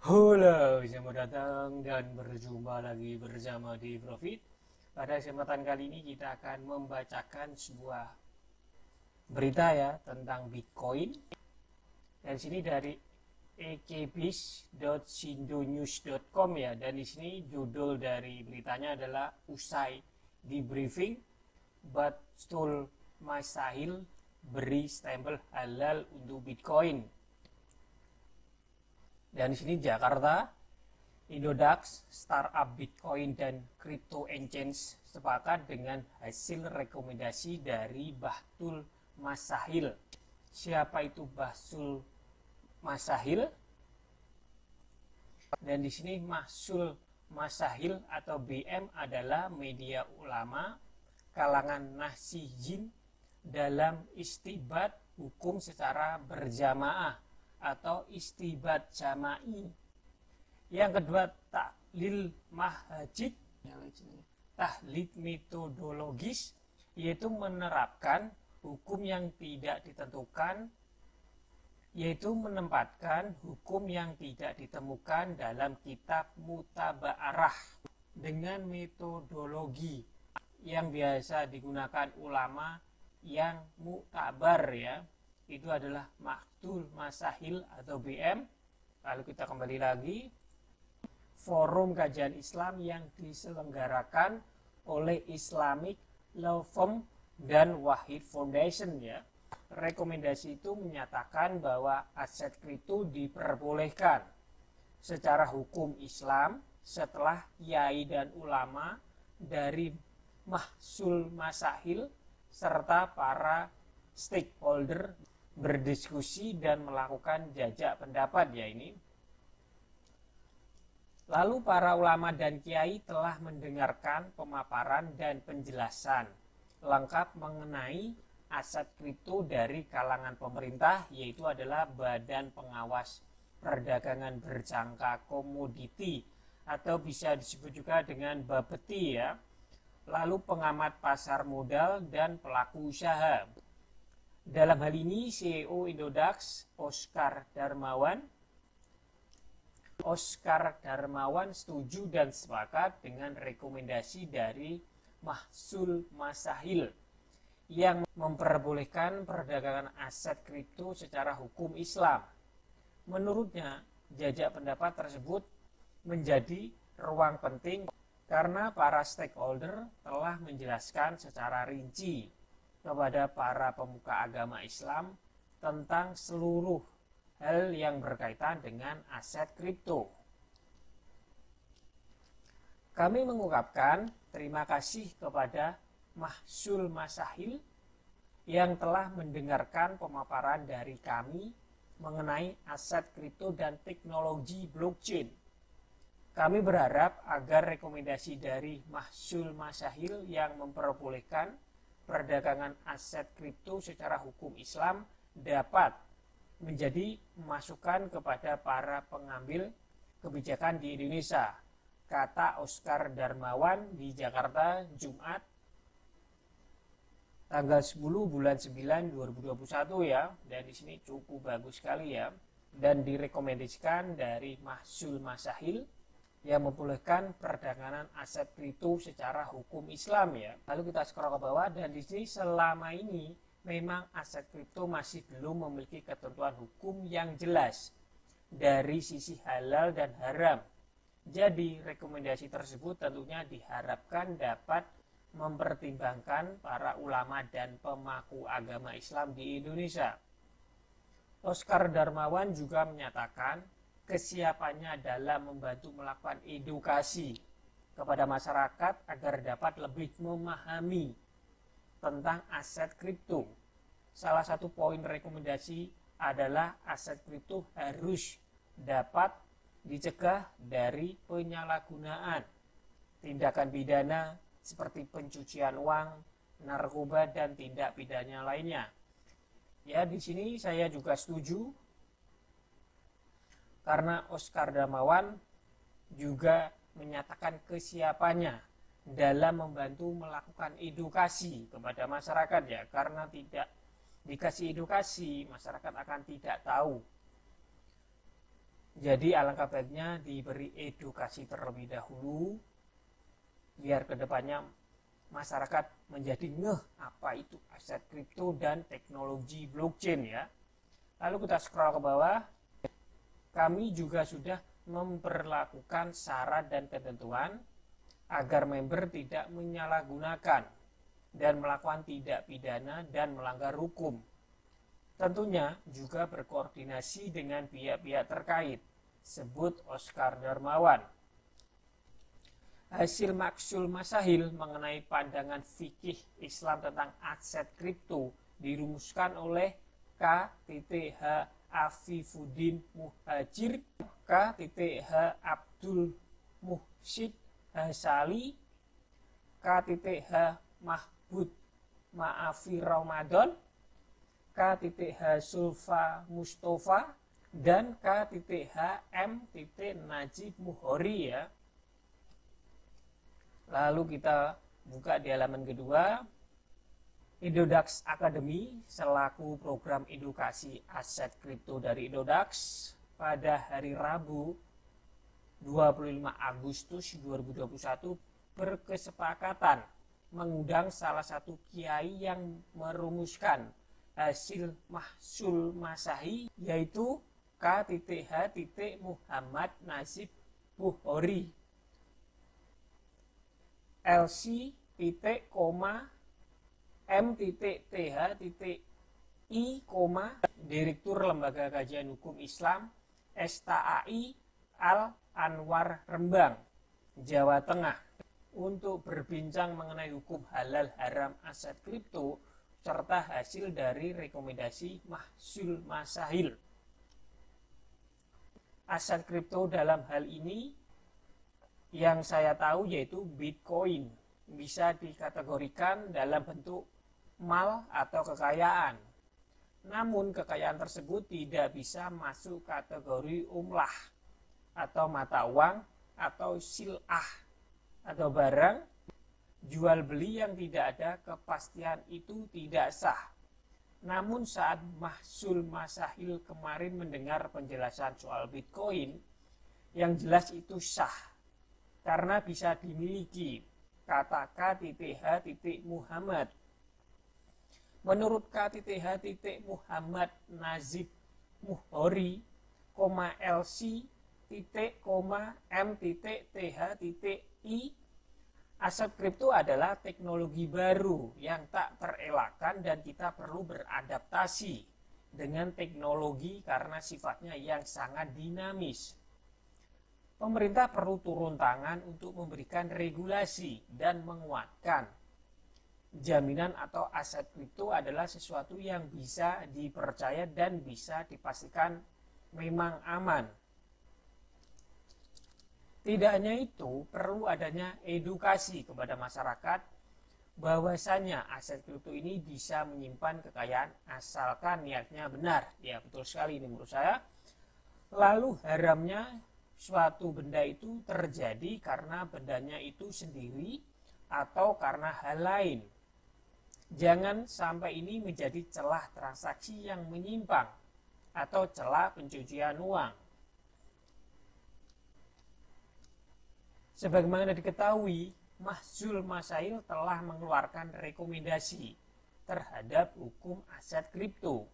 Halo, selamat datang dan berjumpa lagi bersama di Profit. Pada kesempatan kali ini kita akan membacakan sebuah berita ya tentang Bitcoin. Dan sini dari ekbis.sindonews.com ya. Dan di sini judul dari beritanya adalah usai di briefing, Batul Masahil beri stempel halal untuk Bitcoin. Dan di sini Jakarta, Indodax, startup Bitcoin dan crypto exchange sepakat dengan hasil rekomendasi dari Batul Masahil. Siapa itu Batul Masahil? Dan di sini Batul Masahil atau BM adalah media ulama kalangan nahsiyin dalam istibat hukum secara berjamaah atau istibat jama'i. Yang kedua, tahlil mahajid, tahlil metodologis, yaitu menerapkan hukum yang tidak ditentukan, yaitu menempatkan hukum yang tidak ditemukan dalam kitab mutaba'arah dengan metodologi yang biasa digunakan ulama yang muktabar ya. Itu adalah Batul Masahil atau BM. Lalu kita kembali lagi, forum kajian Islam yang diselenggarakan oleh Islamic Law Firm dan Wahid Foundation ya. Rekomendasi itu menyatakan bahwa aset kripto diperbolehkan secara hukum Islam setelah kiai dan ulama dari Batul Masahil serta para stakeholder berdiskusi dan melakukan jajak pendapat ya ini. Lalu para ulama dan kiai telah mendengarkan pemaparan dan penjelasan lengkap mengenai aset kripto dari kalangan pemerintah, yaitu adalah Badan Pengawas Perdagangan Berjangka Komoditi atau bisa disebut juga dengan Bapeti ya. Lalu pengamat pasar modal dan pelaku usaha. Dalam hal ini CEO Indodax Oscar Darmawan setuju dan sepakat dengan rekomendasi dari Batul Masahil yang memperbolehkan perdagangan aset kripto secara hukum Islam. Menurutnya, jajak pendapat tersebut menjadi ruang penting karena para stakeholder telah menjelaskan secara rinci kepada para pemuka agama Islam tentang seluruh hal yang berkaitan dengan aset kripto. Kami mengungkapkan terima kasih kepada Batul Masahil yang telah mendengarkan pemaparan dari kami mengenai aset kripto dan teknologi blockchain. Kami berharap agar rekomendasi dari Batul Masahil yang memperbolehkan perdagangan aset kripto secara hukum Islam dapat menjadi masukan kepada para pengambil kebijakan di Indonesia, kata Oscar Darmawan di Jakarta, Jumat, tanggal 10 bulan 9 2021 ya. Dan di sini cukup bagus sekali ya. Dan direkomendasikan dari Batul Masahil yang membolehkan perdagangan aset kripto secara hukum Islam ya. Lalu kita scroll ke bawah dan di sini selama ini memang aset kripto masih belum memiliki ketentuan hukum yang jelas dari sisi halal dan haram. Jadi rekomendasi tersebut tentunya diharapkan dapat mempertimbangkan para ulama dan pemangku agama Islam di Indonesia. Oscar Darmawan juga menyatakan kesiapannya dalam membantu melakukan edukasi kepada masyarakat agar dapat lebih memahami tentang aset kripto. Salah satu poin rekomendasi adalah aset kripto harus dapat dicegah dari penyalahgunaan, tindakan pidana seperti pencucian uang, narkoba dan tindak pidana lainnya. Ya, di sini saya juga setuju karena Oscar Darmawan juga menyatakan kesiapannya dalam membantu melakukan edukasi kepada masyarakat ya, karena tidak dikasih edukasi masyarakat akan tidak tahu Jadi alangkah baiknya diberi edukasi terlebih dahulu biar kedepannya masyarakat menjadi ngeh apa itu aset kripto dan teknologi blockchain ya. Lalu kita scroll ke bawah. Kami juga sudah memperlakukan syarat dan ketentuan agar member tidak menyalahgunakan dan melakukan tindak pidana dan melanggar hukum. Tentunya juga berkoordinasi dengan pihak-pihak terkait, sebut Oscar Darmawan. Hasil maksul masahil mengenai pandangan fikih Islam tentang aset kripto dirumuskan oleh K.H. Afifuddin Muhajir, K.H. Abdul Muhsid Hasali, K.H. Mahbud Maafi Ramadan, K.H. Sulfa Mustafa, dan K.H. M. Najib Muhori ya. Lalu kita buka di halaman kedua. Indodax Academy selaku program edukasi aset kripto dari Indodax pada hari Rabu 25 Agustus 2021 berkesepakatan mengundang salah satu kiai yang merumuskan hasil mahsul masahi, yaitu K.H. Muhammad Najib Bukhori LC M.Th.I, Direktur Lembaga Kajian Hukum Islam STAI Al Anwar Rembang, Jawa Tengah, untuk berbincang mengenai hukum halal haram aset kripto serta hasil dari rekomendasi mahsul masahil. Aset kripto dalam hal ini yang saya tahu yaitu Bitcoin bisa dikategorikan dalam bentuk mal atau kekayaan. Namun kekayaan tersebut tidak bisa masuk kategori umlah atau mata uang atau sil'ah atau barang. Jual beli yang tidak ada kepastian itu tidak sah. Namun saat mahsul masahil kemarin mendengar penjelasan soal Bitcoin, yang jelas itu sah karena bisa dimiliki, kata K.H. Muhammad. Menurut K.H. Muhammad Najib Muhori, LC, M.Th.I, aset kripto adalah teknologi baru yang tak terelakkan dan kita perlu beradaptasi dengan teknologi karena sifatnya yang sangat dinamis. Pemerintah perlu turun tangan untuk memberikan regulasi dan menguatkan. Jaminan atau aset kripto adalah sesuatu yang bisa dipercaya dan bisa dipastikan memang aman. Tidak hanya itu, perlu adanya edukasi kepada masyarakat bahwasanya aset kripto ini bisa menyimpan kekayaan asalkan niatnya benar. Ya, betul sekali ini menurut saya. Lalu haramnya suatu benda itu terjadi karena bendanya itu sendiri atau karena hal lain. Jangan sampai ini menjadi celah transaksi yang menyimpang atau celah pencucian uang. Sebagaimana diketahui, Mahsul Masail telah mengeluarkan rekomendasi terhadap hukum aset kripto.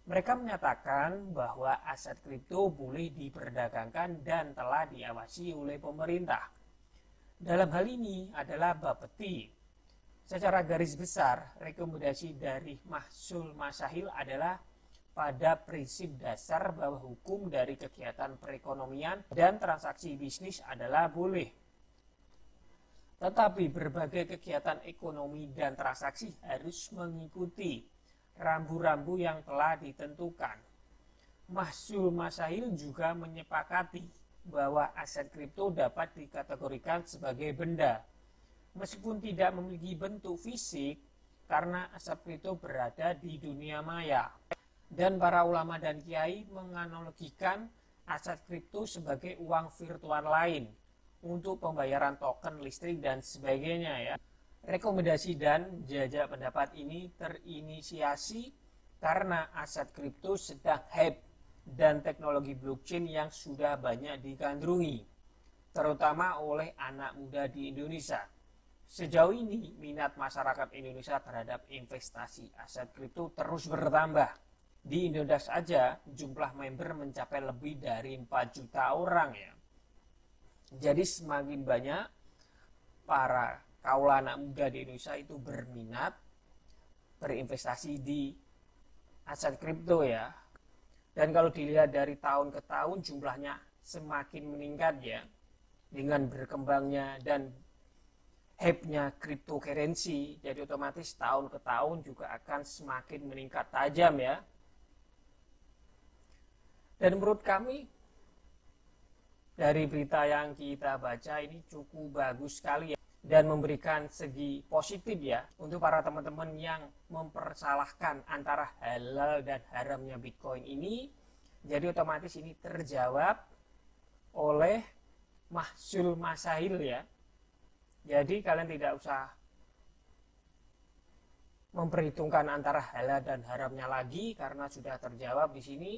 Mereka menyatakan bahwa aset kripto boleh diperdagangkan dan telah diawasi oleh pemerintah. Dalam hal ini adalah Bapeti. Secara garis besar, rekomendasi dari Mahsul Masahil adalah pada prinsip dasar bahwa hukum dari kegiatan perekonomian dan transaksi bisnis adalah boleh. Tetapi berbagai kegiatan ekonomi dan transaksi harus mengikuti rambu-rambu yang telah ditentukan. Mahsul Masahil juga menyepakati bahwa aset kripto dapat dikategorikan sebagai benda, meskipun tidak memiliki bentuk fisik karena aset kripto berada di dunia maya. Dan para ulama dan kiai menganalogikan aset kripto sebagai uang virtual lain untuk pembayaran token listrik dan sebagainya ya. Rekomendasi dan jajak pendapat ini terinisiasi karena aset kripto sedang hype dan teknologi blockchain yang sudah banyak digandrungi, terutama oleh anak muda di Indonesia. Sejauh ini, minat masyarakat Indonesia terhadap investasi aset kripto terus bertambah. Di Indonesia saja, jumlah member mencapai lebih dari 4 juta orang ya. Jadi semakin banyak para kaula anak muda di Indonesia itu berminat berinvestasi di aset kripto ya. Dan kalau dilihat dari tahun ke tahun, jumlahnya semakin meningkat ya, dengan berkembangnya dan hype-nya cryptocurrency. Jadi otomatis tahun ke tahun juga akan semakin meningkat tajam ya. Dan menurut kami dari berita yang kita baca ini cukup bagus sekali ya, dan memberikan segi positif ya untuk para teman-teman yang mempersalahkan antara halal dan haramnya Bitcoin ini. Jadi otomatis ini terjawab oleh Mahsul Masahil ya. Jadi kalian tidak usah memperhitungkan antara halal dan haramnya lagi karena sudah terjawab di sini.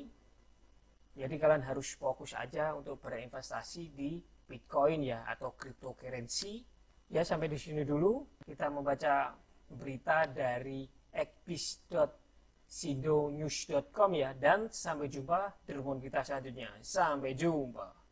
Jadi kalian harus fokus aja untuk berinvestasi di Bitcoin ya, atau cryptocurrency. Ya, sampai di sini dulu kita membaca berita dari ekbis.sidonews.com ya, dan sampai jumpa di rumuan kita selanjutnya. Sampai jumpa.